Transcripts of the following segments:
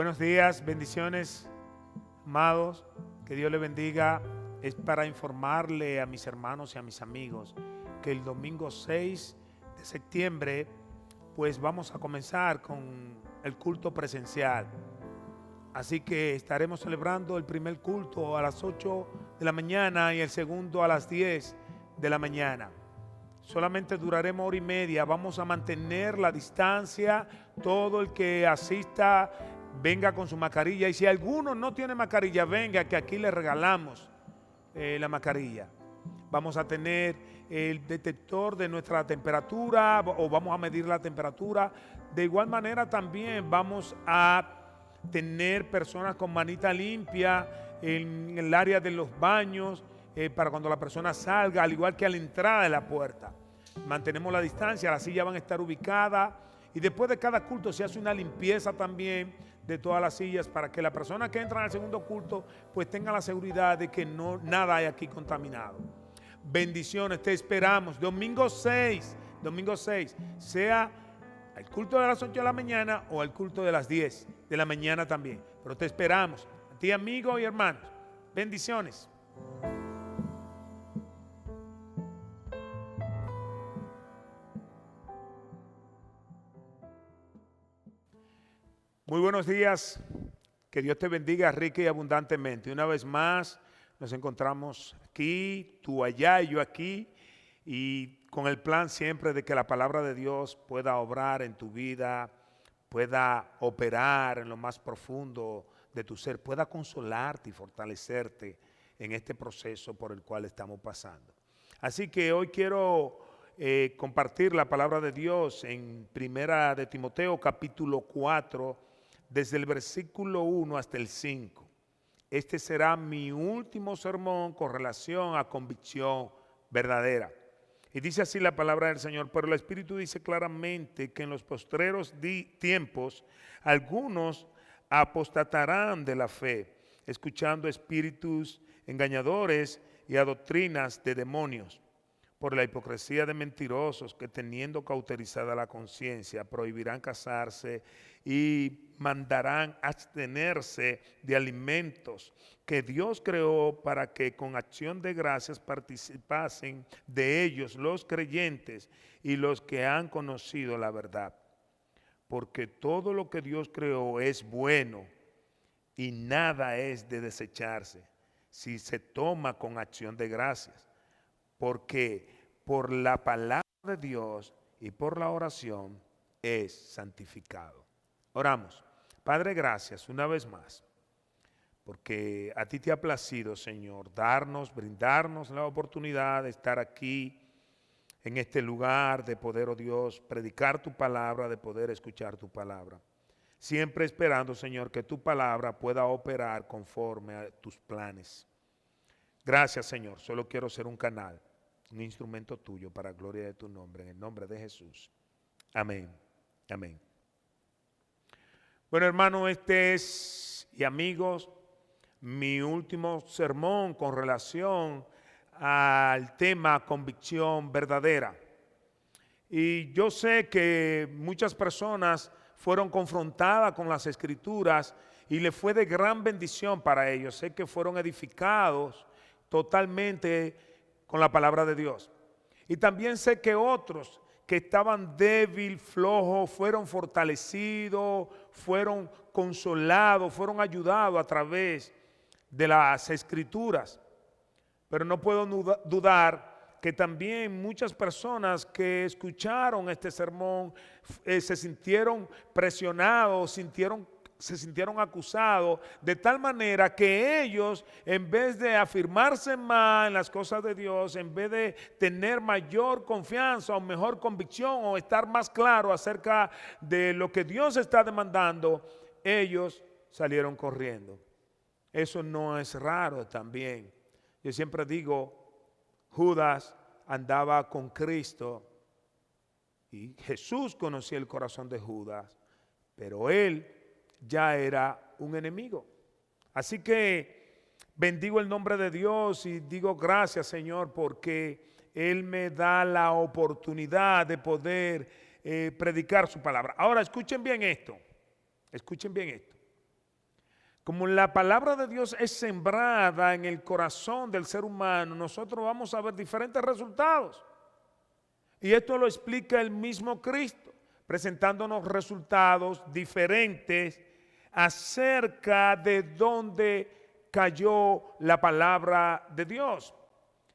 Buenos días, bendiciones, amados, que Dios les bendiga. Es para informarle a mis hermanos y a mis amigos que el domingo 6 de septiembre pues vamos a comenzar con el culto presencial. Así que estaremos celebrando el primer culto a las 8 de la mañana y el segundo a las 10 de la mañana. Solamente duraremos hora y media, vamos a mantener la distancia, todo el que asista venga con su mascarilla, y si alguno no tiene mascarilla, venga que aquí le regalamos la mascarilla. Vamos a tener el detector de nuestra temperatura o vamos a medir la temperatura. De igual manera también vamos a tener personas con manita limpia en el área de los baños, para cuando la persona salga, al igual que a la entrada de la puerta. Mantenemos la distancia, las sillas van a estar ubicadas y después de cada culto se hace una limpieza también de todas las sillas para que la persona que entra al segundo culto pues tenga la seguridad de que nada hay aquí contaminado. Bendiciones, te esperamos. Domingo 6, sea el culto de las 8 de la mañana o el culto de las 10 de la mañana también. Pero te esperamos, a ti amigos y hermanos. Bendiciones. Muy buenos días, que Dios te bendiga rica y abundantemente. Una vez más nos encontramos aquí, tú allá y yo aquí, y con el plan siempre de que la palabra de Dios pueda obrar en tu vida, pueda operar en lo más profundo de tu ser, pueda consolarte y fortalecerte en este proceso por el cual estamos pasando. Así que hoy quiero compartir la palabra de Dios en Primera de Timoteo capítulo 4, desde el versículo 1 hasta el 5. Este será mi último sermón con relación a convicción verdadera. Y dice así la palabra del Señor: pero el Espíritu dice claramente que en los postreros tiempos algunos apostatarán de la fe, escuchando espíritus engañadores y a doctrinas de demonios, por la hipocresía de mentirosos que, teniendo cauterizada la conciencia, prohibirán casarse y mandarán abstenerse de alimentos que Dios creó para que con acción de gracias participasen de ellos los creyentes y los que han conocido la verdad. Porque todo lo que Dios creó es bueno y nada es de desecharse si se toma con acción de gracias. Porque por la palabra de Dios y por la oración es santificado. Oramos. Padre, gracias una vez más, porque a ti te ha placido, Señor, brindarnos la oportunidad de estar aquí en este lugar, de poder, oh Dios, predicar tu palabra, de poder escuchar tu palabra. Siempre esperando, Señor, que tu palabra pueda operar conforme a tus planes. Gracias, Señor. Solo quiero ser un canal, un instrumento tuyo para gloria de tu nombre, en el nombre de Jesús. Amén. Amén. Bueno, hermano, este es, y amigos, mi último sermón con relación al tema convicción verdadera. Y yo sé que muchas personas fueron confrontadas con las Escrituras y le fue de gran bendición para ellos. Sé que fueron edificados totalmente con la palabra de Dios. Y también sé que otros que estaban débiles, flojos, fueron fortalecidos, fueron consolados, fueron ayudados a través de las Escrituras. Pero no puedo dudar que también muchas personas que escucharon este sermón se sintieron presionados, se sintieron acusados, de tal manera que ellos, en vez de afirmarse más en las cosas de Dios, en vez de tener mayor confianza o mejor convicción o estar más claro acerca de lo que Dios está demandando, ellos salieron corriendo. Eso no es raro también. Yo siempre digo, Judas andaba con Cristo y Jesús conocía el corazón de Judas, pero él ya era un enemigo. Así que bendigo el nombre de Dios y digo gracias, Señor, porque Él me da la oportunidad de poder predicar su palabra. Ahora escuchen bien esto, escuchen bien esto. Como la palabra de Dios es sembrada en el corazón del ser humano, nosotros vamos a ver diferentes resultados. Y esto lo explica el mismo Cristo, presentándonos resultados diferentes acerca de dónde cayó la palabra de Dios.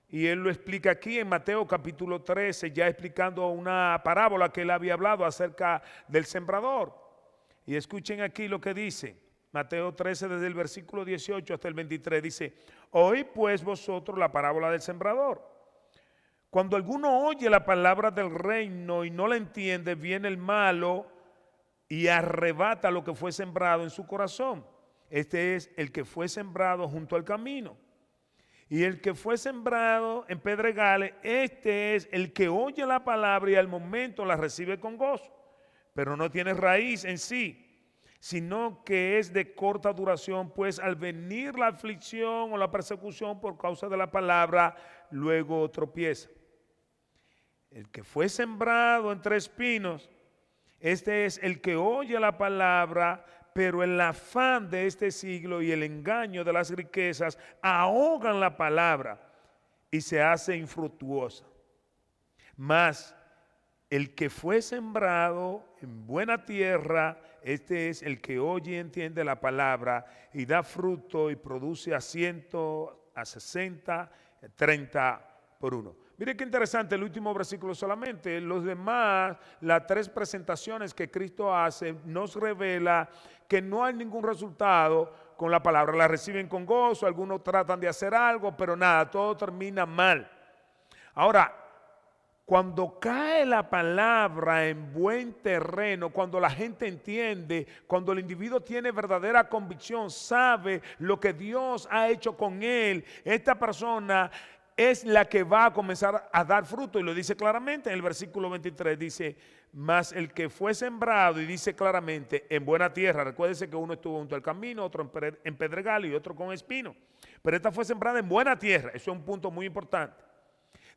Y él lo explica aquí en Mateo capítulo 13, ya explicando una parábola que él había hablado acerca del sembrador. Y escuchen aquí lo que dice. Mateo 13 desde el versículo 18 hasta el 23 dice: oí pues vosotros la parábola del sembrador. Cuando alguno oye la palabra del reino y no la entiende, viene el malo y arrebata lo que fue sembrado en su corazón. Este es el que fue sembrado junto al camino. Y el que fue sembrado en pedregales, este es el que oye la palabra y al momento la recibe con gozo, pero no tiene raíz en sí, sino que es de corta duración, pues al venir la aflicción o la persecución por causa de la palabra, luego tropieza. El que fue sembrado entre espinos, este es el que oye la palabra, pero el afán de este siglo y el engaño de las riquezas ahogan la palabra y se hace infructuosa. Mas el que fue sembrado en buena tierra, este es el que oye y entiende la palabra y da fruto y produce a 100, a 60, 30 por uno. Mire qué interesante el último versículo solamente. Los demás, las tres presentaciones que Cristo hace, nos revela que no hay ningún resultado con la palabra. La reciben con gozo, algunos tratan de hacer algo, pero nada, todo termina mal. Ahora, cuando cae la palabra en buen terreno, cuando la gente entiende, cuando el individuo tiene verdadera convicción, sabe lo que Dios ha hecho con él, esta persona es la que va a comenzar a dar fruto. Y lo dice claramente en el versículo 23, dice: mas el que fue sembrado, y dice claramente, en buena tierra. Recuérdese que uno estuvo junto al camino, otro en pedregal y otro con espino. Pero esta fue sembrada en buena tierra. Eso es un punto muy importante.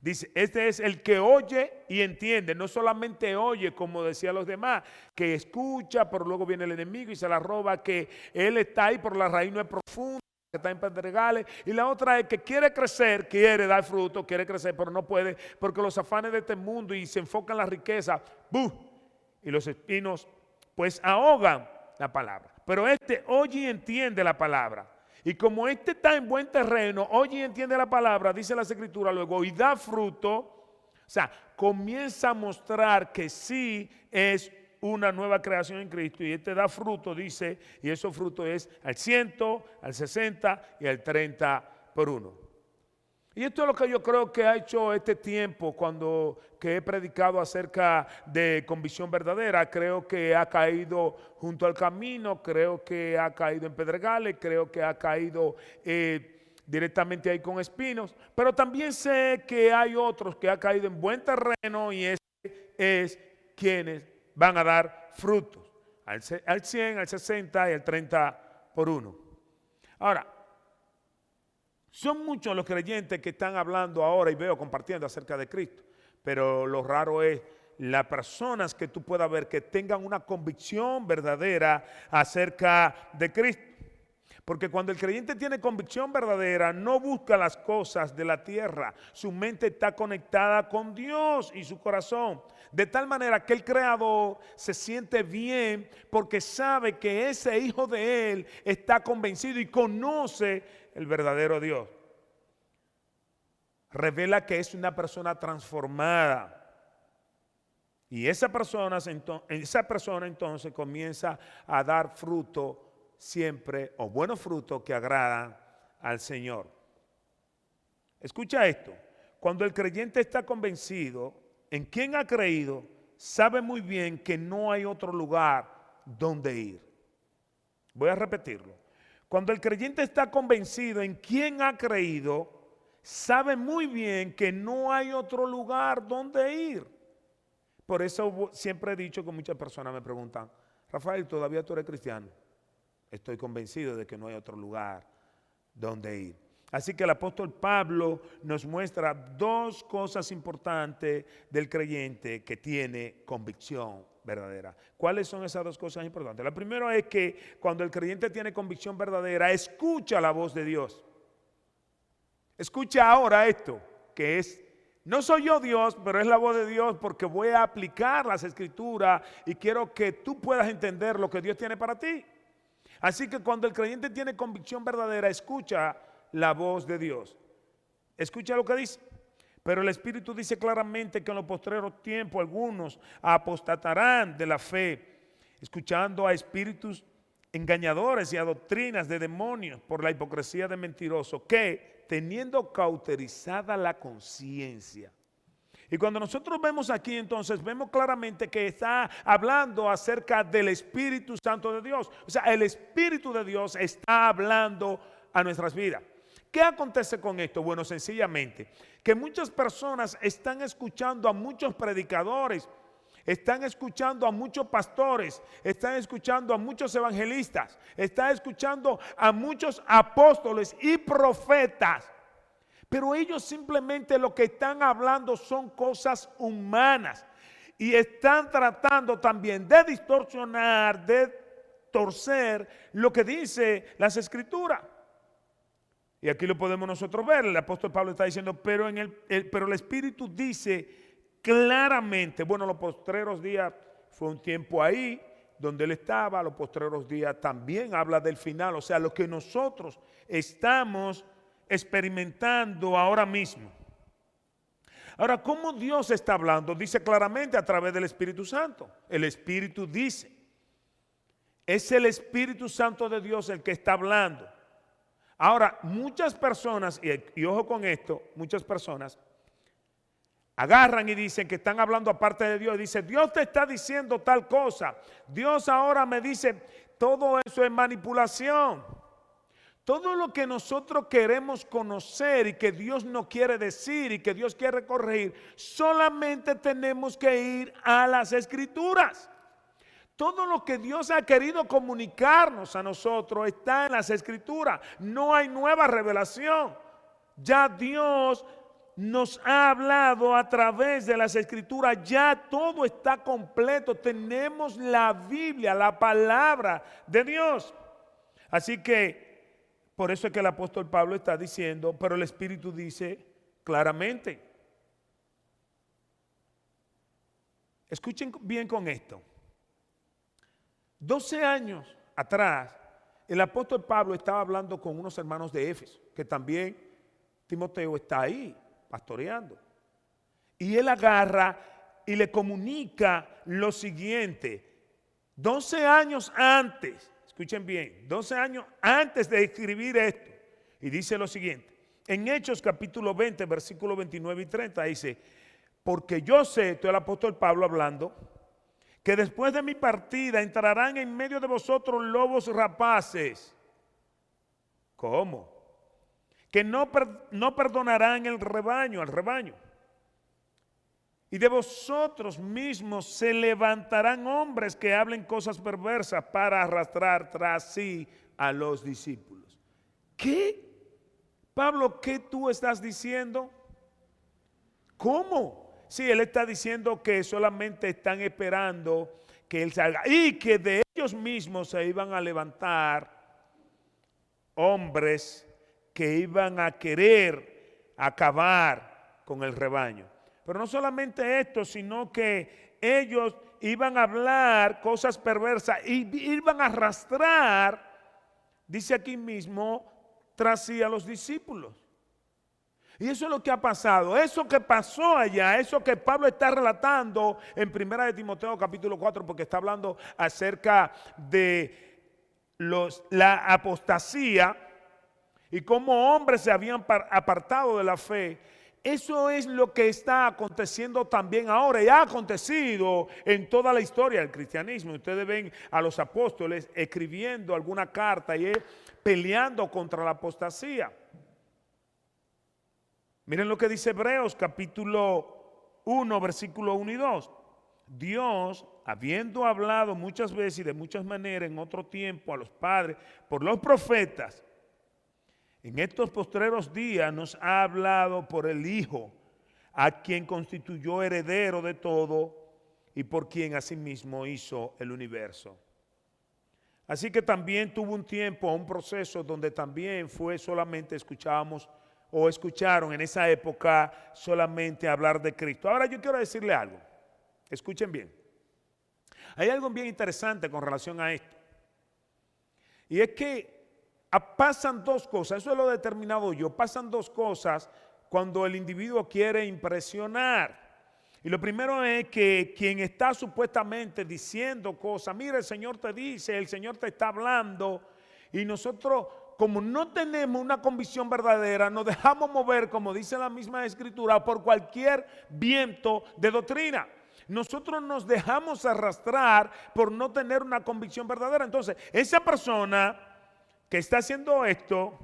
Dice, este es el que oye y entiende. No solamente oye, como decían los demás, que escucha, pero luego viene el enemigo y se la roba, que él está ahí, pero la raíz no es profunda, que está en pedregales. Y la otra es que quiere crecer, quiere dar fruto, quiere crecer, pero no puede, porque los afanes de este mundo y se enfocan en la riqueza, ¡buh! Y los espinos pues ahogan la palabra. Pero este oye y entiende la palabra. Y como este está en buen terreno, oye y entiende la palabra, dice las escrituras luego, y da fruto, o sea, comienza a mostrar que sí es una nueva creación en Cristo, y este da fruto, dice, y esos frutos es al 100, al 60 y al 30 por uno. Y esto es lo que yo creo que ha hecho este tiempo que he predicado acerca de convicción verdadera. Creo que ha caído junto al camino, creo que ha caído en pedregales, creo que ha caído directamente ahí con espinos, pero también sé que hay otros que ha caído en buen terreno y ese es quienes van a dar frutos al 100, al 60 y al 30 por uno. Ahora, son muchos los creyentes que están hablando ahora y veo compartiendo acerca de Cristo, pero lo raro es las personas que tú puedas ver que tengan una convicción verdadera acerca de Cristo. Porque cuando el creyente tiene convicción verdadera, no busca las cosas de la tierra. Su mente está conectada con Dios y su corazón. De tal manera que el Creador se siente bien porque sabe que ese hijo de Él está convencido y conoce el verdadero Dios. Revela que es una persona transformada. Y esa persona entonces comienza a dar fruto siempre, o buenos frutos que agradan al Señor. Escucha esto: cuando el creyente está convencido en quién ha creído, sabe muy bien que no hay otro lugar donde ir. Voy a repetirlo. Cuando el creyente está convencido en quién ha creído, sabe muy bien que no hay otro lugar donde ir. Por eso siempre he dicho que muchas personas me preguntan: Rafael, ¿todavía tú eres cristiano? Estoy convencido de que no hay otro lugar donde ir. Así que el apóstol Pablo nos muestra dos cosas importantes del creyente que tiene convicción verdadera. ¿Cuáles son esas dos cosas importantes? La primera es que cuando el creyente tiene convicción verdadera, escucha la voz de Dios. Escucha ahora esto, que es, no soy yo Dios, pero es la voz de Dios porque voy a aplicar las escrituras y quiero que tú puedas entender lo que Dios tiene para ti. Así que cuando el creyente tiene convicción verdadera, escucha la voz de Dios. Escucha lo que dice. Pero el Espíritu dice claramente que en los postreros tiempos algunos apostatarán de la fe, escuchando a espíritus engañadores y a doctrinas de demonios por la hipocresía de mentirosos, que teniendo cauterizada la conciencia. Y cuando nosotros vemos aquí, entonces, vemos claramente que está hablando acerca del Espíritu Santo de Dios. O sea, el Espíritu de Dios está hablando a nuestras vidas. ¿Qué acontece con esto? Bueno, sencillamente, que muchas personas están escuchando a muchos predicadores, están escuchando a muchos pastores, están escuchando a muchos evangelistas, están escuchando a muchos apóstoles y profetas. Pero ellos simplemente lo que están hablando son cosas humanas y están tratando también de distorsionar, de torcer lo que dice las Escrituras. Y aquí lo podemos nosotros ver. El apóstol Pablo está diciendo, pero el Espíritu dice claramente, bueno, los postreros días fue un tiempo ahí donde él estaba, los postreros días también habla del final, o sea, lo que nosotros estamos experimentando ahora mismo. Ahora, ¿cómo Dios está hablando? Dice claramente a través del Espíritu Santo. El Espíritu dice, es el Espíritu Santo de Dios el que está hablando. Ahora, muchas personas, y ojo con esto, muchas personas agarran y dicen que están hablando aparte de Dios. Dice, Dios te está diciendo tal cosa. Dios ahora me dice, todo eso es manipulación. Todo lo que nosotros queremos conocer y que Dios no quiere decir y que Dios quiere corregir, solamente tenemos que ir a las Escrituras. Todo lo que Dios ha querido comunicarnos a nosotros está en las Escrituras. No hay nueva revelación. Ya Dios nos ha hablado a través de las Escrituras. Ya todo está completo. Tenemos la Biblia, la palabra de Dios. Así que por eso es que el apóstol Pablo está diciendo, pero el Espíritu dice claramente. Escuchen bien con esto. 12 años atrás, el apóstol Pablo estaba hablando con unos hermanos de Éfeso, que también Timoteo está ahí, pastoreando. Y él agarra y le comunica lo siguiente. 12 años antes, escuchen bien, 12 años antes de escribir esto, y dice lo siguiente. En Hechos capítulo 20, versículos 29 y 30, dice, porque yo sé, esto es el apóstol Pablo hablando, que después de mi partida entrarán en medio de vosotros lobos rapaces. ¿Cómo? Que no perdonarán el rebaño, al rebaño. Y de vosotros mismos se levantarán hombres que hablen cosas perversas para arrastrar tras sí a los discípulos. ¿Qué? Pablo, ¿qué tú estás diciendo? ¿Cómo? Sí, él está diciendo que solamente están esperando que él salga y que de ellos mismos se iban a levantar hombres que iban a querer acabar con el rebaño. Pero no solamente esto, sino que ellos iban a hablar cosas perversas y iban a arrastrar, dice aquí mismo, tras sí a los discípulos. Y eso es lo que ha pasado, eso que pasó allá, eso que Pablo está relatando en 1 de Timoteo capítulo 4, porque está hablando acerca de la apostasía y cómo hombres se habían apartado de la fe. Eso es lo que está aconteciendo también ahora y ha acontecido en toda la historia del cristianismo. Ustedes ven a los apóstoles escribiendo alguna carta y peleando contra la apostasía. Miren lo que dice Hebreos capítulo 1, versículo 1 y 2. Dios, habiendo hablado muchas veces y de muchas maneras en otro tiempo a los padres por los profetas, en estos postreros días nos ha hablado por el Hijo, a quien constituyó heredero de todo y por quien asimismo hizo el universo. Así que también tuvo un tiempo, un proceso donde también fue solamente escuchábamos o escucharon en esa época solamente hablar de Cristo. Ahora yo quiero decirle algo, escuchen bien. Hay algo bien interesante con relación a esto. Y es que pasan dos cosas, eso lo he determinado yo, pasan dos cosas cuando el individuo quiere impresionar. Y lo primero es que quien está supuestamente diciendo cosas, mira, el Señor te dice, el Señor te está hablando, y nosotros, como no tenemos una convicción verdadera, nos dejamos mover, como dice la misma Escritura, por cualquier viento de doctrina. Nosotros nos dejamos arrastrar por no tener una convicción verdadera. Entonces, esa persona que está haciendo esto,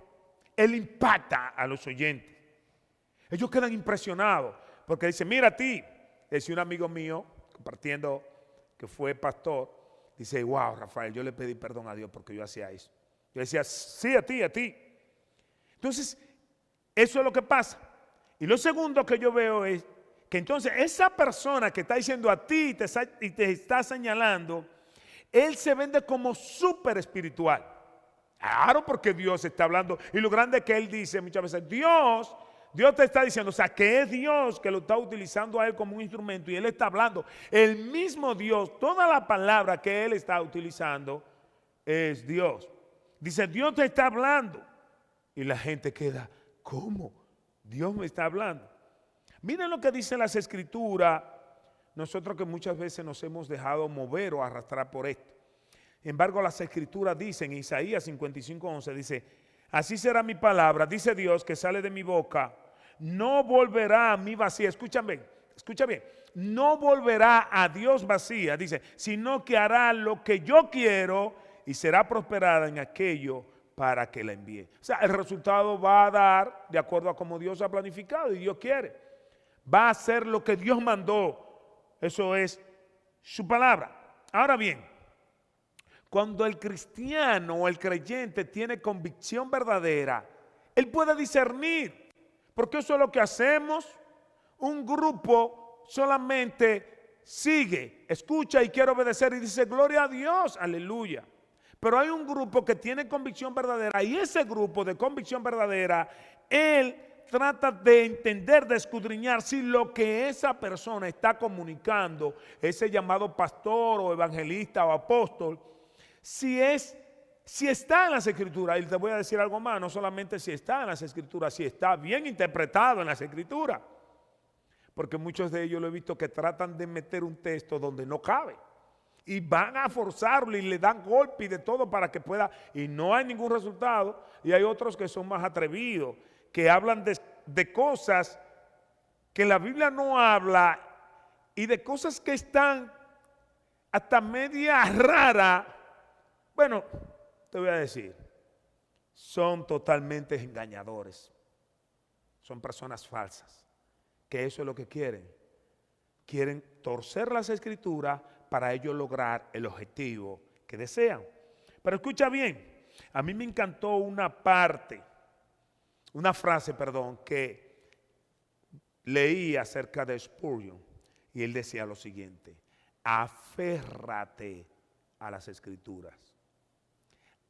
él impacta a los oyentes. Ellos quedan impresionados porque dicen, mira a ti. Decía un amigo mío, compartiendo, que fue pastor, dice, wow, Rafael, yo le pedí perdón a Dios porque yo hacía eso. Yo decía, sí, a ti, a ti. Entonces, eso es lo que pasa. Y lo segundo que yo veo es que entonces esa persona que está diciendo a ti y te está señalando, él se vende como súper espiritual. Claro, porque Dios está hablando. Y lo grande que él dice muchas veces, Dios te está diciendo, o sea, que es Dios que lo está utilizando a él como un instrumento y él está hablando. El mismo Dios, toda la palabra que él está utilizando es Dios. Dice, Dios te está hablando. Y la gente queda, ¿cómo? Dios me está hablando. Miren lo que dicen las Escrituras, nosotros que muchas veces nos hemos dejado mover o arrastrar por esto. Sin embargo, las Escrituras dicen, en Isaías 55:11 dice, así será mi palabra, dice Dios, que sale de mi boca, no volverá a mí vacía. Escucha bien, no volverá a Dios vacía, dice, sino que hará lo que yo quiero y será prosperada en aquello para que la envíe. O sea, el resultado va a dar de acuerdo a como Dios ha planificado y Dios quiere. Va a hacer lo que Dios mandó. Eso es su palabra. Ahora bien, cuando el cristiano o el creyente tiene convicción verdadera, él puede discernir, porque eso es lo que hacemos. Un grupo solamente sigue, escucha y quiere obedecer y dice gloria a Dios, aleluya. Pero hay un grupo que tiene convicción verdadera y ese grupo de convicción verdadera, él trata de entender, de escudriñar si lo que esa persona está comunicando, ese llamado pastor o evangelista o apóstol, si está en las Escrituras. Y te voy a decir algo más, no solamente si está en las Escrituras, si está bien interpretado en las Escrituras. Porque muchos de ellos lo he visto que tratan de meter un texto donde no cabe. Y van a forzarlo y le dan golpe y de todo para que pueda, y no hay ningún resultado. Y hay otros que son más atrevidos, que hablan de cosas que la Biblia no habla y de cosas que están hasta media rara. Bueno, te voy a decir, son totalmente engañadores. Son personas falsas, que eso es lo que quieren. Quieren torcer las Escrituras para ellos lograr el objetivo que desean. Pero escucha bien, a mí me encantó una frase, que leí acerca de Spurgeon, y él decía lo siguiente: aférrate a las Escrituras.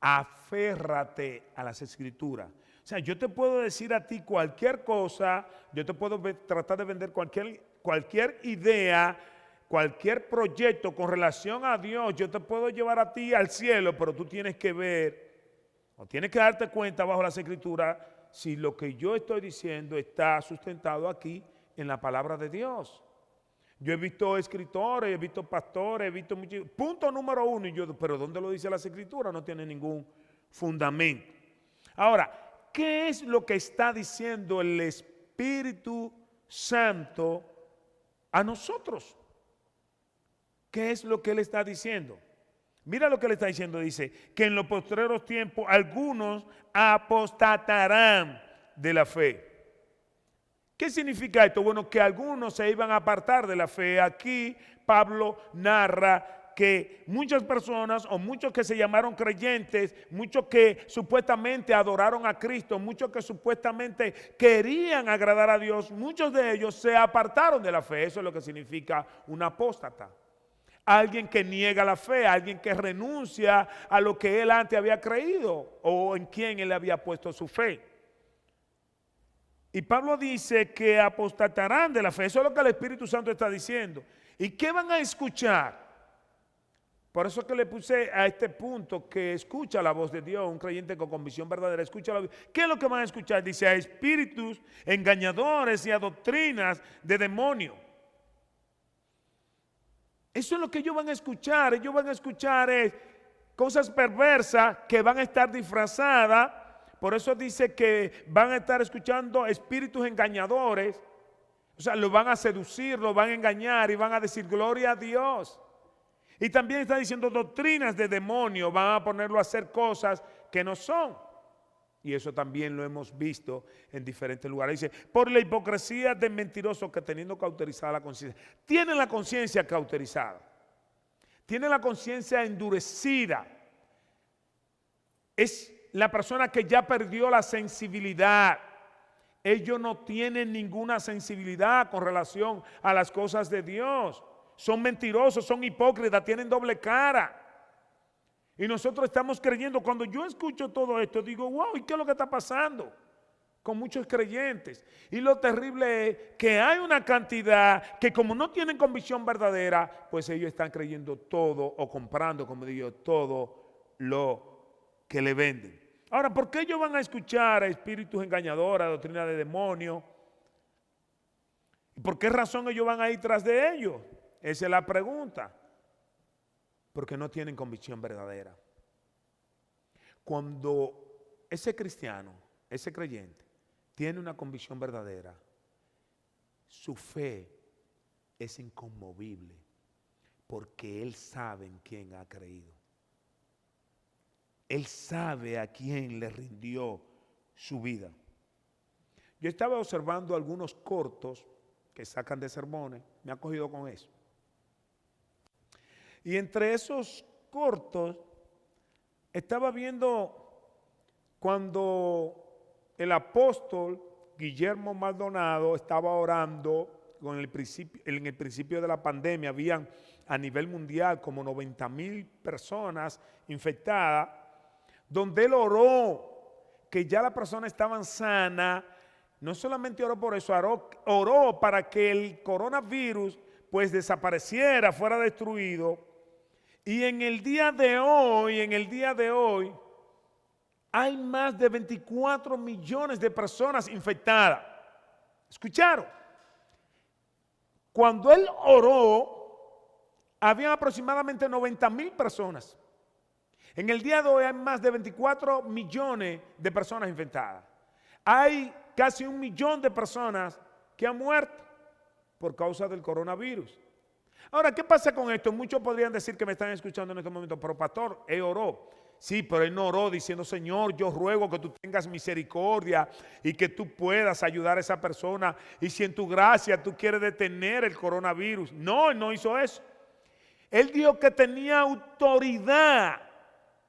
Aférrate a las Escrituras. O sea, yo te puedo decir a ti cualquier cosa, yo te puedo tratar de vender cualquier idea, cualquier proyecto con relación a Dios, yo te puedo llevar a ti al cielo, pero tú tienes que ver, o tienes que darte cuenta bajo las Escrituras, si lo que yo estoy diciendo está sustentado aquí en la palabra de Dios. Yo he visto escritores, he visto pastores, he visto muchos. Punto número uno, pero ¿dónde lo dice las Escrituras? No tiene ningún fundamento. Ahora, ¿qué es lo que está diciendo el Espíritu Santo a nosotros? ¿Qué es lo que Él está diciendo? Mira lo que Él está diciendo, dice, que en los postreros tiempos algunos apostatarán de la fe. ¿Qué significa esto? Bueno, que algunos se iban a apartar de la fe. Aquí Pablo narra que muchas personas o muchos que se llamaron creyentes, muchos que supuestamente adoraron a Cristo, muchos que supuestamente querían agradar a Dios, muchos de ellos se apartaron de la fe. Eso es lo que significa un apóstata. alguien que niega la fe, alguien que renuncia a lo que él antes había creído o en quien él había puesto su fe. Y Pablo dice que apostatarán de la fe. Eso es lo que el Espíritu Santo está diciendo. ¿Y qué van a escuchar? Por eso es que le puse a este punto que escucha la voz de Dios, un creyente con convicción verdadera, escucha la voz. ¿Qué es lo que van a escuchar? Dice a espíritus engañadores y a doctrinas de demonios. Eso es lo que ellos van a escuchar. Ellos van a escuchar cosas perversas que van a estar disfrazadas. Por eso dice que van a estar escuchando espíritus engañadores. O sea, los van a seducir, los van a engañar y van a decir gloria a Dios. Y también está diciendo doctrinas de demonios, van a ponerlo a hacer cosas que no son. Y eso también lo hemos visto en diferentes lugares. Dice, por la hipocresía de mentirosos que teniendo cauterizada la conciencia. Tienen la conciencia cauterizada. Tienen la conciencia endurecida. Es la persona que ya perdió la sensibilidad. Ellos no tienen ninguna sensibilidad con relación a las cosas de Dios. Son mentirosos, son hipócritas, tienen doble cara. Y nosotros estamos creyendo. Cuando yo escucho todo esto, digo, wow, ¿y qué es lo que está pasando con muchos creyentes? Y lo terrible es que hay una cantidad que como no tienen convicción verdadera, pues ellos están creyendo todo o comprando, como digo, todo lo que le venden. Ahora, ¿por qué ellos van a escuchar a espíritus engañadores, a doctrina de demonios? ¿Y por qué razón ellos van a ir tras de ellos? Esa es la pregunta. Porque no tienen convicción verdadera. Cuando ese cristiano, ese creyente, tiene una convicción verdadera, su fe es inconmovible porque él sabe en quién ha creído. Él sabe a quién le rindió su vida. Yo estaba observando algunos cortos que sacan de sermones, me ha cogido con eso. Y entre esos cortos estaba viendo cuando el apóstol Guillermo Maldonado estaba orando en el principio de la pandemia. Habían a nivel mundial como 90,000 personas infectadas, donde él oró que ya las personas estaban sanas. No solamente oró por eso, oró para que el coronavirus pues desapareciera, fuera destruido. Y en el día de hoy, hay más de 24 millones de personas infectadas. ¿Escucharon? Cuando él oró, había aproximadamente 90,000 personas. En el día de hoy hay más de 24 millones de personas infectadas. Hay casi 1 millón de personas que han muerto por causa del coronavirus. Ahora, ¿qué pasa con esto? Muchos podrían decir que me están escuchando en este momento, pero pastor, él oró. Sí, pero él no oró diciendo, Señor, yo ruego que tú tengas misericordia y que tú puedas ayudar a esa persona. Y si en tu gracia tú quieres detener el coronavirus. No, él no hizo eso. Él dijo que tenía autoridad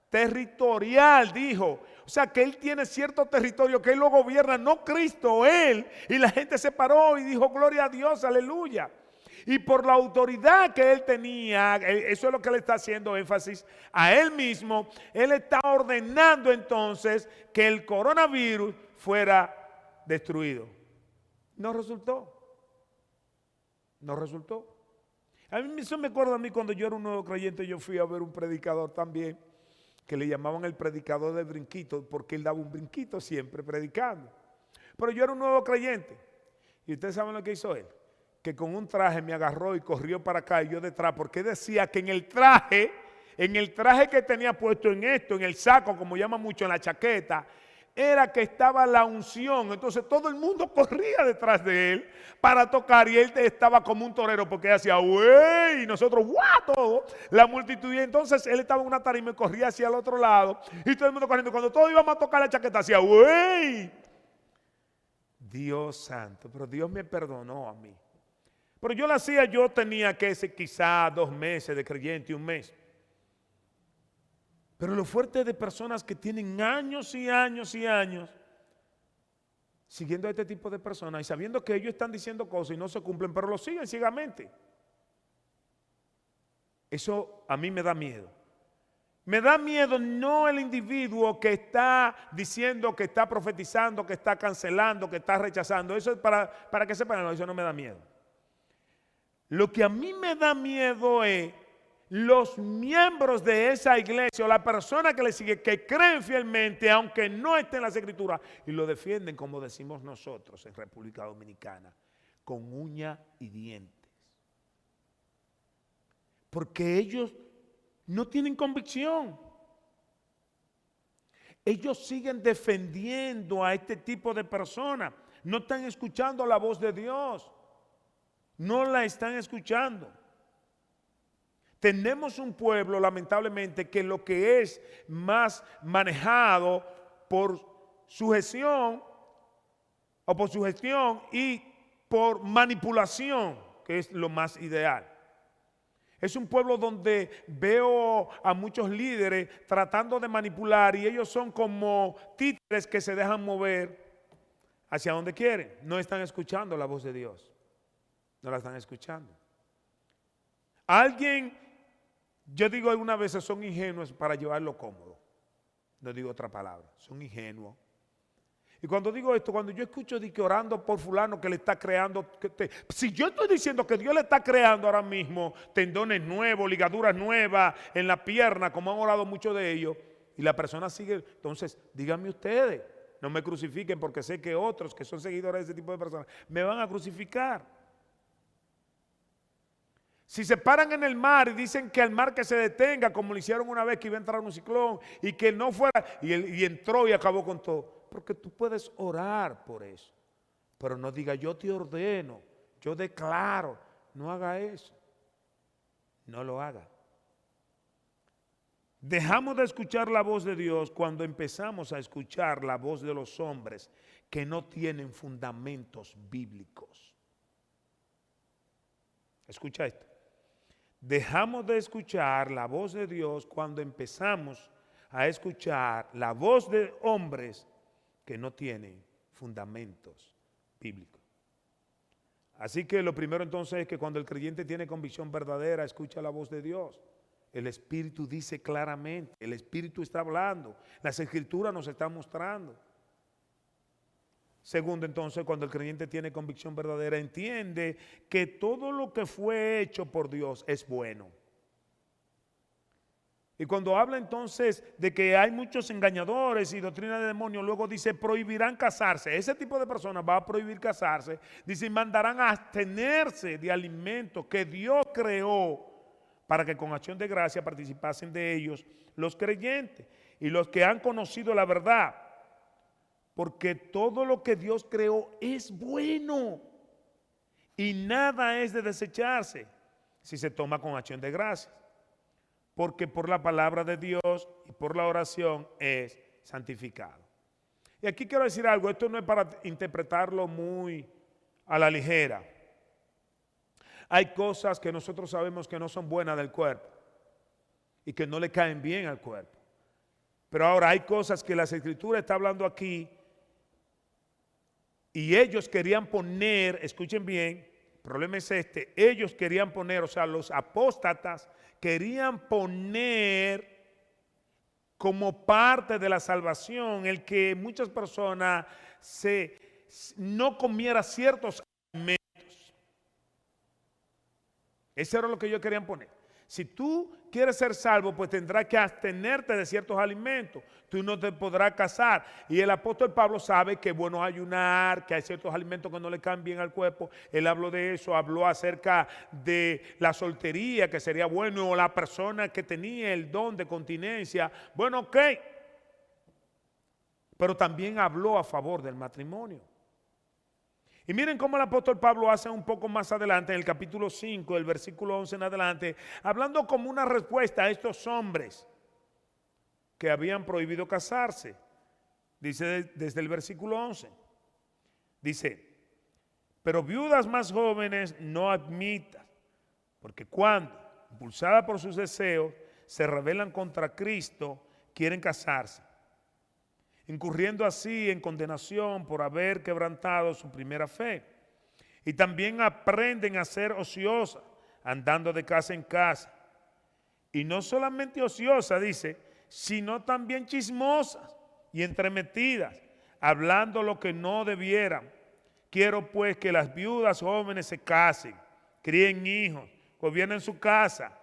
territorial, dijo. O sea, que él tiene cierto territorio que él lo gobierna, no Cristo, él. Y la gente se paró y dijo, gloria a Dios, aleluya. Y por la autoridad que él tenía, eso es lo que él está haciendo énfasis a él mismo, él está ordenando entonces que el coronavirus fuera destruido. No resultó. No resultó. A mí eso me acuerda a mí cuando yo era un nuevo creyente, yo fui a ver un predicador también, que le llamaban el predicador del brinquito, porque él daba un brinquito siempre predicando. Pero yo era un nuevo creyente. Y ustedes saben lo que hizo él. Que con un traje me agarró y corrió para acá y yo detrás, porque decía que en el traje que tenía puesto en el saco, como llaman mucho, en la chaqueta, era que estaba la unción. Entonces todo el mundo corría detrás de él para tocar y él estaba como un torero porque él hacía güey y nosotros guau, todo, la multitud. Y entonces él estaba en una tarima y corría hacia el otro lado y todo el mundo corriendo. Cuando todos íbamos a tocar la chaqueta hacía güey. Dios santo, pero Dios me perdonó a mí. Pero yo lo hacía, yo tenía que ser quizá 2 meses de creyente, 1 mes. Pero lo fuerte de personas que tienen años y años y años siguiendo a este tipo de personas y sabiendo que ellos están diciendo cosas y no se cumplen, pero lo siguen ciegamente. Eso a mí me da miedo. Me da miedo no el individuo que está diciendo, que está profetizando, que está cancelando, que está rechazando. Eso es para que sepan, no, eso no me da miedo. Lo que a mí me da miedo es los miembros de esa iglesia o la persona que le sigue, que creen fielmente, aunque no esté en las escrituras, y lo defienden, como decimos nosotros en República Dominicana, con uña y dientes. Porque ellos no tienen convicción. Ellos siguen defendiendo a este tipo de personas. No están escuchando la voz de Dios. No la están escuchando. Tenemos un pueblo, lamentablemente, que lo que es más manejado por sugestión y por manipulación, que es lo más ideal. Es un pueblo donde veo a muchos líderes tratando de manipular y ellos son como títeres que se dejan mover hacia donde quieren. No están escuchando la voz de Dios. No la están escuchando. Alguien, yo digo algunas veces, son ingenuos para llevarlo cómodo. No digo otra palabra, son ingenuos. Y cuando digo esto, cuando yo escucho de que orando por fulano que le está creando, si yo estoy diciendo que Dios le está creando ahora mismo tendones nuevos, ligaduras nuevas en la pierna, como han orado muchos de ellos, y la persona sigue, entonces díganme ustedes, no me crucifiquen porque sé que otros que son seguidores de ese tipo de personas me van a crucificar. Si se paran en el mar y dicen que el mar que se detenga, como lo hicieron una vez que iba a entrar un ciclón y que no fuera, y entró y acabó con todo. Porque tú puedes orar por eso, pero no diga yo te ordeno, yo declaro, no haga eso, no lo haga. Dejamos de escuchar la voz de Dios cuando empezamos a escuchar la voz de los hombres que no tienen fundamentos bíblicos. Escucha esto. Dejamos de escuchar la voz de Dios cuando empezamos a escuchar la voz de hombres que no tienen fundamentos bíblicos. Así que lo primero entonces es que cuando el creyente tiene convicción verdadera, escucha la voz de Dios. El Espíritu dice claramente, el Espíritu está hablando, las Escrituras nos están mostrando. Segundo entonces, cuando el creyente tiene convicción verdadera, entiende que todo lo que fue hecho por Dios es bueno. Y cuando habla entonces de que hay muchos engañadores y doctrina de demonios, luego dice prohibirán casarse. Ese tipo de personas va a prohibir casarse. Dice mandarán a abstenerse de alimentos que Dios creó para que con acción de gracia participasen de ellos los creyentes y los que han conocido la verdad. Porque todo lo que Dios creó es bueno y nada es de desecharse si se toma con acción de gracia. Porque por la palabra de Dios y por la oración es santificado. Y aquí quiero decir algo, esto no es para interpretarlo muy a la ligera. Hay cosas que nosotros sabemos que no son buenas del cuerpo y que no le caen bien al cuerpo. Pero ahora hay cosas que las Escrituras está hablando aquí y ellos querían poner, escuchen bien, el problema es este, ellos querían poner, o sea, los apóstatas querían poner como parte de la salvación el que muchas personas no comieran ciertos alimentos. Eso era lo que ellos querían poner. Si tú quieres ser salvo, pues tendrás que abstenerte de ciertos alimentos. Tú no te podrás casar. Y el apóstol Pablo sabe que es bueno ayunar, que hay ciertos alimentos que no le caen bien al cuerpo. Él habló de eso, habló acerca de la soltería, que sería bueno, o la persona que tenía el don de continencia. Bueno, ok. Pero también habló a favor del matrimonio. Y miren cómo el apóstol Pablo hace un poco más adelante, en el capítulo 5, el versículo 11 en adelante, hablando como una respuesta a estos hombres que habían prohibido casarse. Dice desde el versículo 11, dice, pero viudas más jóvenes no admitas, porque cuando, impulsadas por sus deseos, se rebelan contra Cristo, quieren casarse, incurriendo así en condenación por haber quebrantado su primera fe. Y también aprenden a ser ociosas, andando de casa en casa, Y no solamente ociosas, dice, sino también chismosas y entremetidas, hablando lo que no debieran. Quiero pues que las viudas jóvenes se casen, críen hijos, gobiernen su casa,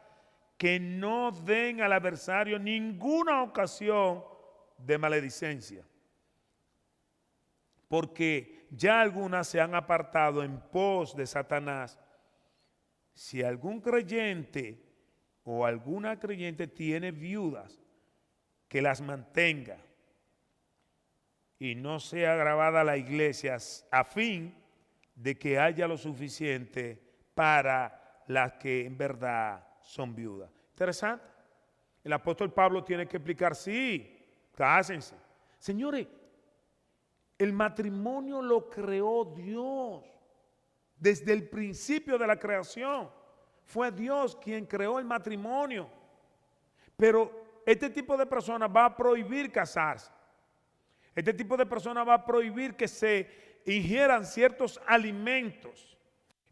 que no den al adversario ninguna ocasión de maledicencia. Porque ya algunas se han apartado en pos de Satanás. Si algún creyente o alguna creyente tiene viudas, que las mantenga y no sea agravada la iglesia, a fin de que haya lo suficiente para las que en verdad son viudas. Interesante. El apóstol Pablo tiene que explicar, sí, cásense. Señores, el matrimonio lo creó Dios. Desde el principio de la creación fue Dios quien creó el matrimonio. Pero este tipo de personas va a prohibir casarse. Este tipo de personas va a prohibir que se ingieran ciertos alimentos.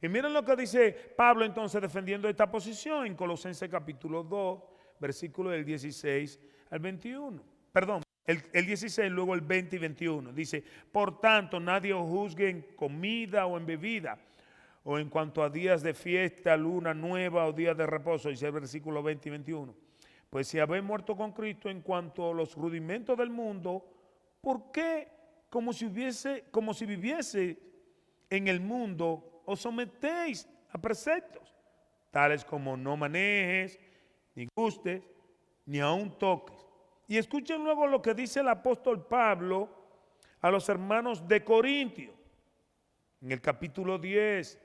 Y miren lo que dice Pablo entonces defendiendo esta posición en Colosenses capítulo 2, versículo del 16 al 21. Perdón, el 16, luego el 20 y 21. Dice, por tanto, nadie os juzgue en comida o en bebida, o en cuanto a días de fiesta, luna nueva o días de reposo, dice el versículo 20 y 21. Pues si habéis muerto con Cristo en cuanto a los rudimentos del mundo, ¿por qué, como si viviese en el mundo, os sometéis a preceptos, tales como no manejes, ni gustes, ni aun toques? Y escuchen luego lo que dice el apóstol Pablo a los hermanos de Corintio, en el capítulo 10,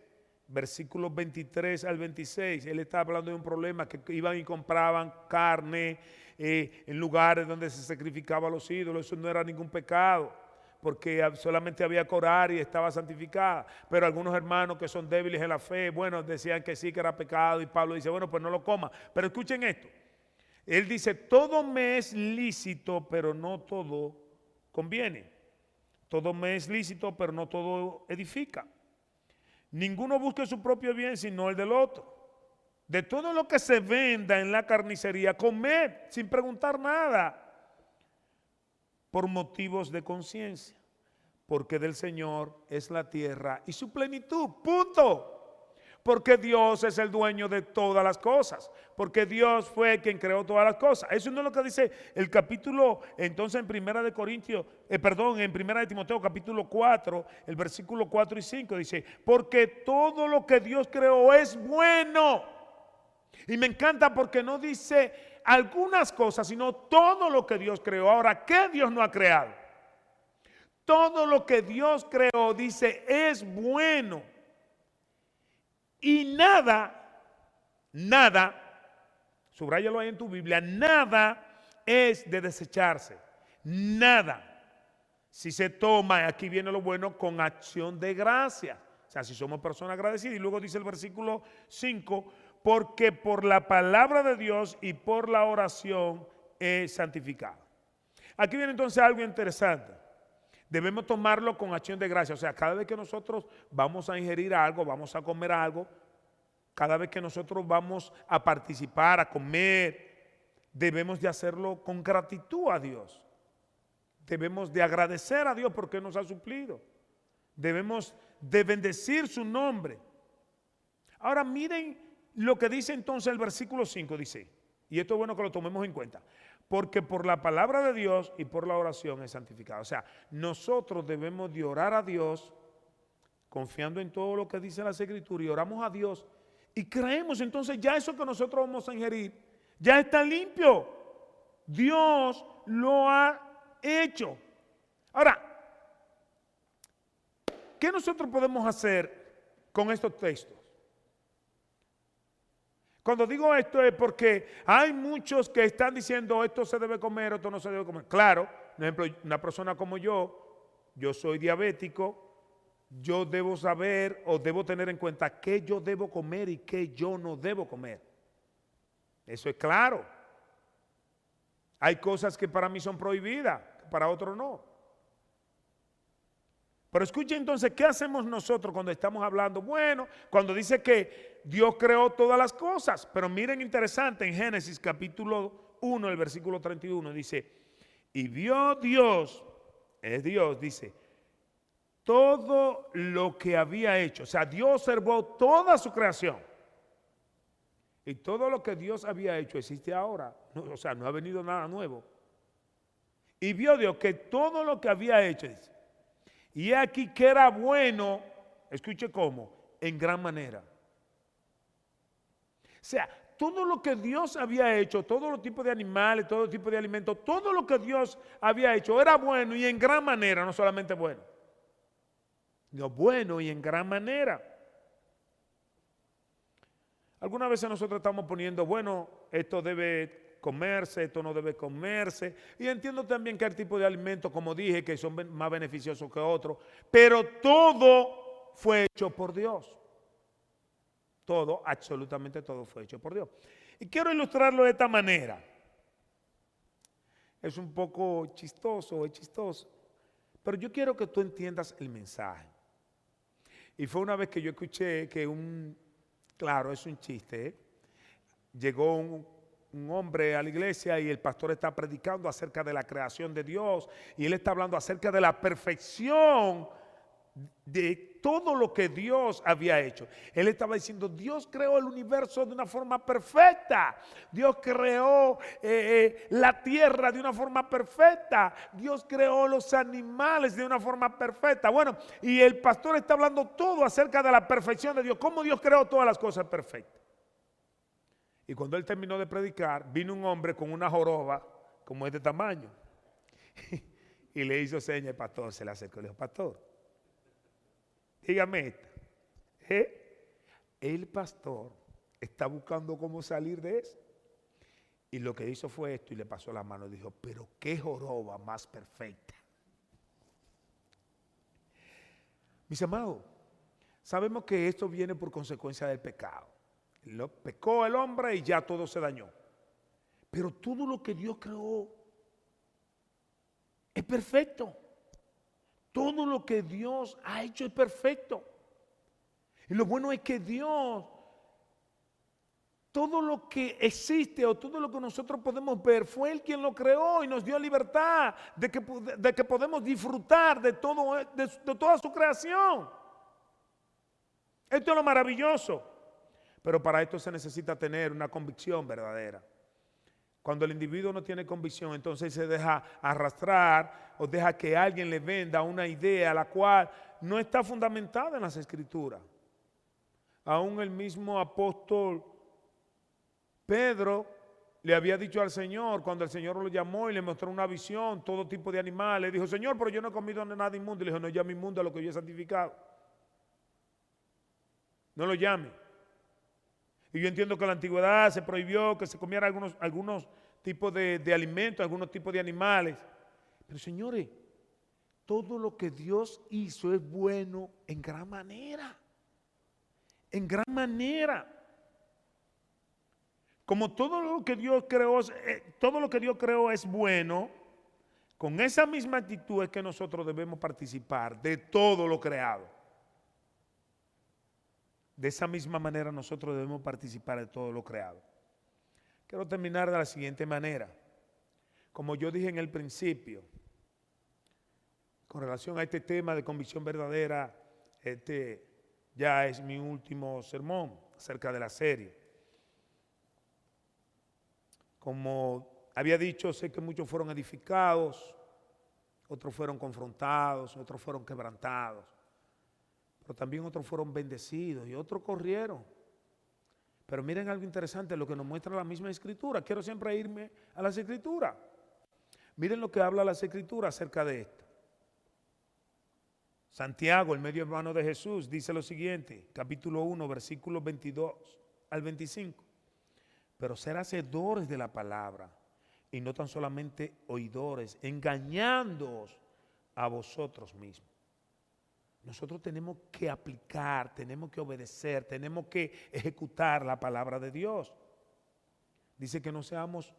versículos 23 al 26, él está hablando de un problema que iban y compraban carne en lugares donde se sacrificaban los ídolos. Eso no era ningún pecado, porque solamente había que orar y estaba santificada. Pero algunos hermanos que son débiles en la fe, bueno, decían que sí, que era pecado, y Pablo dice, bueno, pues no lo coma. Pero escuchen esto, él dice, todo me es lícito, pero no todo conviene. Todo me es lícito, pero no todo edifica. Ninguno busque su propio bien, sino el del otro. De todo lo que se venda en la carnicería, comed sin preguntar nada, por motivos de conciencia, porque del Señor es la tierra y su plenitud, punto. Porque Dios es el dueño de todas las cosas, porque Dios fue quien creó todas las cosas. Eso no es lo que dice el capítulo, entonces en Primera de Corintios, en Primera de Timoteo capítulo 4, el versículo 4 y 5 dice, porque todo lo que Dios creó es bueno. Y me encanta porque no dice algunas cosas, sino todo lo que Dios creó. Ahora, ¿qué Dios no ha creado? Todo lo que Dios creó, dice, es bueno. Y nada, subráyalo ahí en tu Biblia, nada es de desecharse. Nada. Si se toma, aquí viene lo bueno, con acción de gracia. O sea, si somos personas agradecidas. Y luego dice el versículo 5, porque por la palabra de Dios y por la oración es santificado. Aquí viene entonces algo interesante. Debemos tomarlo con acción de gracia. O sea, cada vez que nosotros vamos a ingerir algo, vamos a comer algo, cada vez que nosotros vamos a participar, a comer, debemos de hacerlo con gratitud a Dios. Debemos de agradecer a Dios porque nos ha suplido. Debemos de bendecir su nombre. Ahora miren lo que dice entonces el versículo 5, dice, y esto es bueno que lo tomemos en cuenta, porque por la palabra de Dios y por la oración es santificado. O sea, nosotros debemos de orar a Dios confiando en todo lo que dice la Escritura, y oramos a Dios y creemos entonces ya eso que nosotros vamos a ingerir ya está limpio. Dios lo ha hecho. Ahora, ¿qué nosotros podemos hacer con estos textos? Cuando digo esto es porque hay muchos que están diciendo esto se debe comer, esto no se debe comer. Claro, por ejemplo, una persona como yo soy diabético, yo debo saber o debo tener en cuenta qué yo debo comer y qué yo no debo comer. Eso es claro. Hay cosas que para mí son prohibidas, para otros no. Pero escuchen entonces, ¿qué hacemos nosotros cuando estamos hablando? Bueno, cuando dice que Dios creó todas las cosas. Pero miren, interesante, en Génesis capítulo 1, el versículo 31, dice, y vio Dios, es Dios, dice, todo lo que había hecho. O sea, Dios observó toda su creación. Y todo lo que Dios había hecho existe ahora. O sea, no ha venido nada nuevo. Y vio Dios que todo lo que había hecho, dice, y aquí que era bueno, escuche cómo, en gran manera. O sea, todo lo que Dios había hecho, todos los tipos de animales, todo tipo de alimentos, todo lo que Dios había hecho era bueno y en gran manera, no solamente bueno. No, bueno y en gran manera. Algunas veces nosotros estamos poniendo, bueno, esto debe comerse, esto no debe comerse. Y entiendo también que hay tipos de alimentos, como dije, que son más beneficiosos que otros. Pero todo fue hecho por Dios. Todo, absolutamente todo fue hecho por Dios. Y quiero ilustrarlo de esta manera. Es un poco chistoso, es chistoso. Pero yo quiero que tú entiendas el mensaje. Y fue una vez que yo escuché que claro, es un chiste, ¿eh? Llegó un hombre a la iglesia y el pastor está predicando acerca de la creación de Dios y él está hablando acerca de la perfección de todo lo que Dios había hecho. Él estaba diciendo, Dios creó el universo de una forma perfecta. Dios creó la tierra de una forma perfecta. Dios creó los animales de una forma perfecta. Bueno, y el pastor está hablando todo acerca de la perfección de Dios, cómo Dios creó todas las cosas perfectas. Y cuando él terminó de predicar, vino un hombre con una joroba como este tamaño. Y le hizo señas al pastor, se le acercó y le dijo, pastor, dígame esto. El pastor está buscando cómo salir de eso. Y lo que hizo fue esto y le pasó la mano y dijo, pero qué joroba más perfecta. Mis amados, sabemos que esto viene por consecuencia del pecado. Pecó el hombre y ya todo se dañó. Pero todo lo que Dios creó es perfecto. Todo lo que Dios ha hecho es perfecto. Y lo bueno es que Dios, todo lo que existe o todo lo que nosotros podemos ver, fue Él quien lo creó y nos dio libertad de que podemos disfrutar de toda su creación. Esto es lo maravilloso. Pero para esto se necesita tener una convicción verdadera. Cuando el individuo no tiene convicción, entonces se deja arrastrar o deja que alguien le venda una idea la cual no está fundamentada en las Escrituras. Aún el mismo apóstol Pedro le había dicho al Señor, cuando el Señor lo llamó y le mostró una visión, todo tipo de animales, dijo, Señor, pero yo no he comido nada inmundo. Y le dijo, no llame inmundo a lo que yo he santificado. No lo llame. Y yo entiendo que en la antigüedad se prohibió que se comieran algunos tipos de alimentos, algunos tipos de animales. Pero señores, todo lo que Dios hizo es bueno en gran manera. En gran manera. Como todo lo que Dios creó es bueno, con esa misma actitud es que nosotros debemos participar de todo lo creado. De esa misma manera nosotros debemos participar de todo lo creado. Quiero terminar de la siguiente manera. Como yo dije en el principio, con relación a este tema de convicción verdadera, este ya es mi último sermón acerca de la serie. Como había dicho, sé que muchos fueron edificados, otros fueron confrontados, otros fueron quebrantados. Pero también otros fueron bendecidos y otros corrieron. Pero miren algo interesante, lo que nos muestra la misma Escritura. Quiero siempre irme a las Escrituras. Miren lo que habla las Escrituras acerca de esto. Santiago, el medio hermano de Jesús, dice lo siguiente, capítulo 1, versículos 22 al 25. Pero ser hacedores de la palabra y no tan solamente oidores, engañándoos a vosotros mismos. Nosotros tenemos que aplicar, tenemos que obedecer, tenemos que ejecutar la palabra de Dios. Dice que no seamos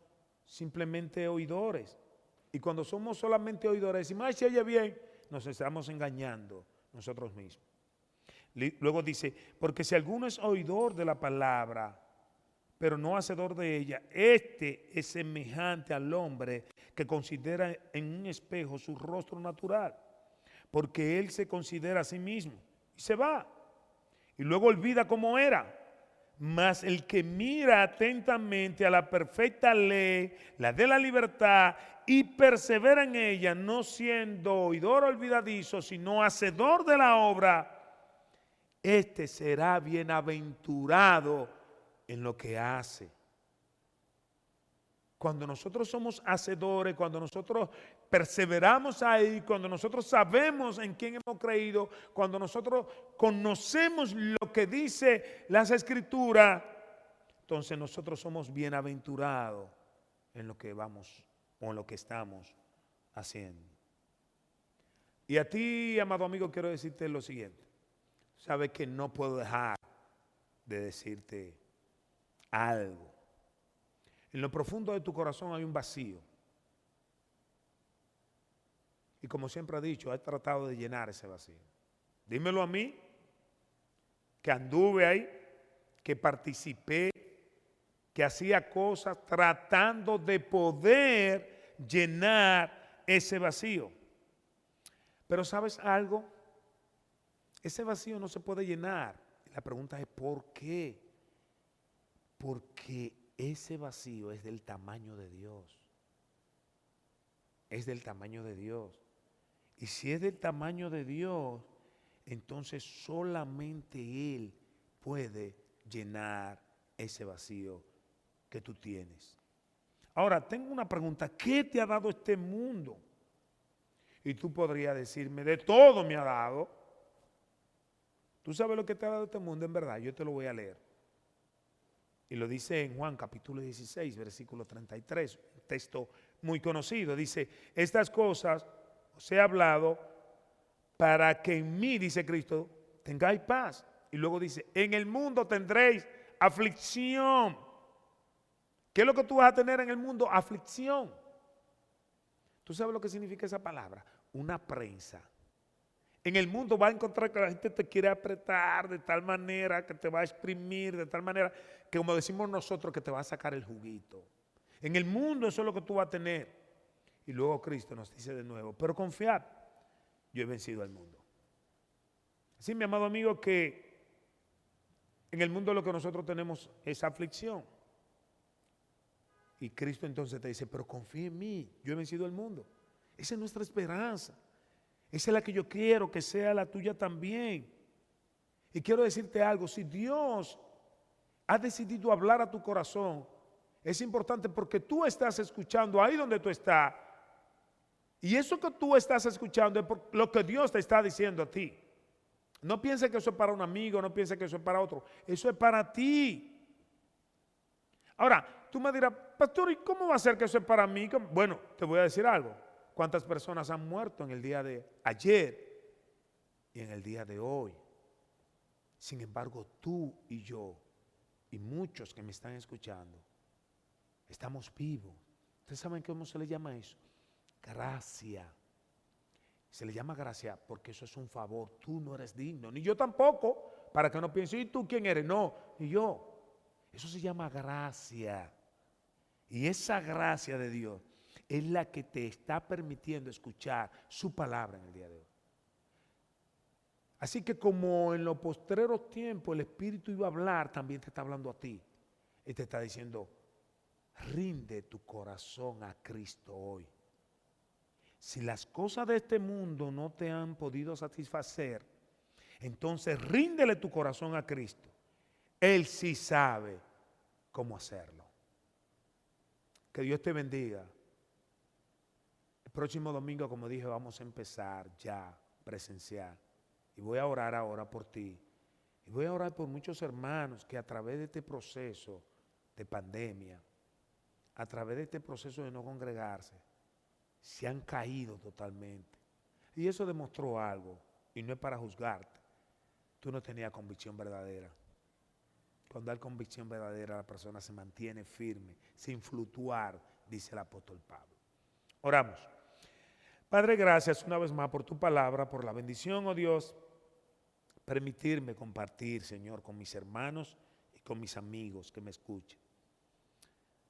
simplemente oidores. Y cuando somos solamente oidores, decimos, ay, se oye bien, nos estamos engañando nosotros mismos. Luego dice, porque si alguno es oidor de la palabra, pero no hacedor de ella, este es semejante al hombre que considera en un espejo su rostro natural, porque él se considera a sí mismo y se va, y luego olvida cómo era. Mas el que mira atentamente a la perfecta ley, la de la libertad, y persevera en ella, no siendo oidor olvidadizo, sino hacedor de la obra, este será bienaventurado en lo que hace. Cuando nosotros somos hacedores, cuando nosotros perseveramos ahí, cuando nosotros sabemos en quién hemos creído, cuando nosotros conocemos lo que dice las Escrituras, entonces nosotros somos bienaventurados en lo que vamos o en lo que estamos haciendo. Y a ti, amado amigo, quiero decirte lo siguiente. Sabes que no puedo dejar de decirte algo. En lo profundo de tu corazón hay un vacío. Y como siempre he dicho, he tratado de llenar ese vacío. Dímelo a mí, que anduve ahí, que participé, que hacía cosas tratando de poder llenar ese vacío. Pero ¿sabes algo? Ese vacío no se puede llenar. La pregunta es ¿por qué? Porque ese vacío es del tamaño de Dios. Es del tamaño de Dios. Y si es del tamaño de Dios, entonces solamente Él puede llenar ese vacío que tú tienes. Ahora, tengo una pregunta. ¿Qué te ha dado este mundo? Y tú podrías decirme, de todo me ha dado. ¿Tú sabes lo que te ha dado este mundo en verdad? Yo te lo voy a leer. Y lo dice en Juan capítulo 16, versículo 33, un texto muy conocido. Dice, estas cosas os he hablado para que en mí, dice Cristo, tengáis paz. Y luego dice, en el mundo tendréis aflicción. ¿Qué es lo que tú vas a tener en el mundo? Aflicción. ¿Tú sabes lo que significa esa palabra? Una prensa. En el mundo va a encontrar que la gente te quiere apretar de tal manera que te va a exprimir, de tal manera que, como decimos nosotros, que te va a sacar el juguito. En el mundo eso es lo que tú vas a tener. Y luego Cristo nos dice de nuevo, pero confiad, yo he vencido al mundo. Así, mi amado amigo, que en el mundo lo que nosotros tenemos es aflicción. Y Cristo entonces te dice, pero confía en mí, yo he vencido al mundo. Esa es nuestra esperanza. Esa es la que yo quiero que sea la tuya también. Y quiero decirte algo, si Dios ha decidido hablar a tu corazón, es importante porque tú estás escuchando ahí donde tú estás. Y eso que tú estás escuchando es por lo que Dios te está diciendo a ti. No pienses que eso es para un amigo, no pienses que eso es para otro. Eso es para ti. Ahora, tú me dirás, pastor, ¿y cómo va a ser que eso es para mí? Bueno, te voy a decir algo. ¿Cuántas personas han muerto en el día de ayer y en el día de hoy? Sin embargo, tú y yo y muchos que me están escuchando, estamos vivos. ¿Ustedes saben cómo se le llama eso? Gracia. Se le llama gracia porque eso es un favor. Tú no eres digno, ni yo tampoco, para que no piensen, ¿y tú quién eres? No, ni yo. Eso se llama gracia. Y esa gracia de Dios es la que te está permitiendo escuchar su palabra en el día de hoy. Así que como en los postreros tiempos el Espíritu iba a hablar, también te está hablando a ti. Y te está diciendo, rinde tu corazón a Cristo hoy. Si las cosas de este mundo no te han podido satisfacer, entonces ríndele tu corazón a Cristo. Él sí sabe cómo hacerlo. Que Dios te bendiga. El próximo domingo, como dije, vamos a empezar ya presencial. Y voy a orar ahora por ti. Y voy a orar por muchos hermanos que a través de este proceso de pandemia, a través de este proceso de no congregarse, se han caído totalmente. Y eso demostró algo, y no es para juzgarte. Tú no tenías convicción verdadera. Cuando hay convicción verdadera, la persona se mantiene firme, sin fluctuar, dice el apóstol Pablo. Oramos. Padre, gracias una vez más por tu palabra, por la bendición, oh Dios, permitirme compartir, Señor, con mis hermanos y con mis amigos que me escuchen.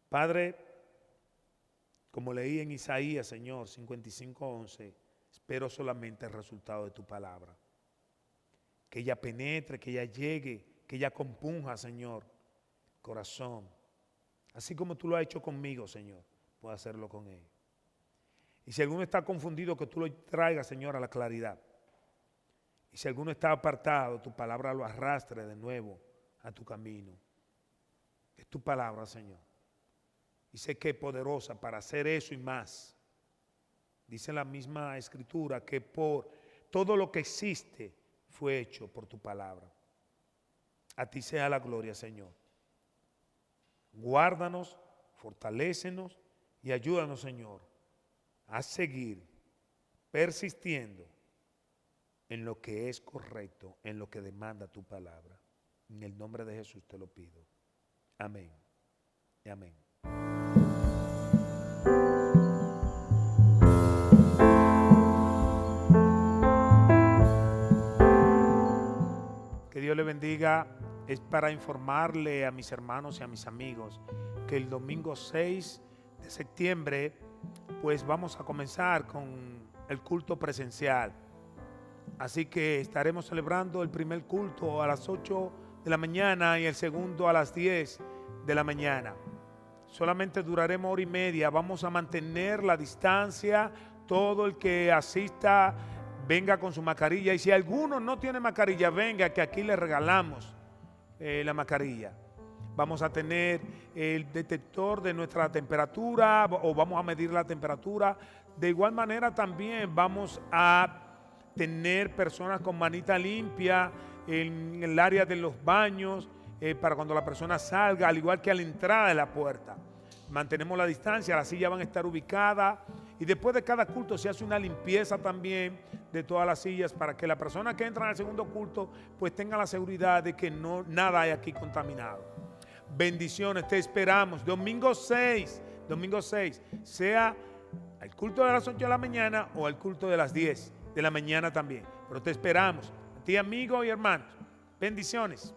Padre, como leí en Isaías, Señor, 55:11, espero solamente el resultado de tu palabra. Que ella penetre, que ella llegue, que ella compunja, Señor, corazón. Así como tú lo has hecho conmigo, Señor, puedo hacerlo con él. Y si alguno está confundido, que tú lo traigas, Señor, a la claridad. Y si alguno está apartado, tu palabra lo arrastre de nuevo a tu camino. Es tu palabra, Señor. Y sé que es poderosa para hacer eso y más. Dice la misma Escritura que por todo lo que existe fue hecho por tu palabra. A ti sea la gloria, Señor. Guárdanos, fortalécenos y ayúdanos, Señor, a seguir persistiendo en lo que es correcto, en lo que demanda tu palabra. En el nombre de Jesús te lo pido. Amén y amén. Que Dios le bendiga. Es para informarle a mis hermanos y a mis amigos que el domingo 6 de septiembre pues vamos a comenzar con el culto presencial. Así que estaremos celebrando el primer culto a las 8 de la mañana y el segundo a las 10 de la mañana. Solamente duraremos 1 hora y media. Vamos a mantener la distancia. Todo el que asista venga con su mascarilla. Y si alguno no tiene mascarilla, venga, que aquí le regalamos la mascarilla. Vamos a tener el detector de nuestra temperatura o vamos a medir la temperatura. De igual manera también vamos a tener personas con manita limpia en el área de los baños para cuando la persona salga, al igual que a la entrada de la puerta. Mantenemos la distancia, las sillas van a estar ubicadas y después de cada culto se hace una limpieza también de todas las sillas para que la persona que entra al segundo culto pues tenga la seguridad de que nada hay aquí contaminado. Bendiciones, te esperamos. Domingo 6, sea el culto de las 8 de la mañana o el culto de las 10 de la mañana también. Pero te esperamos, a ti amigo y hermanos. Bendiciones.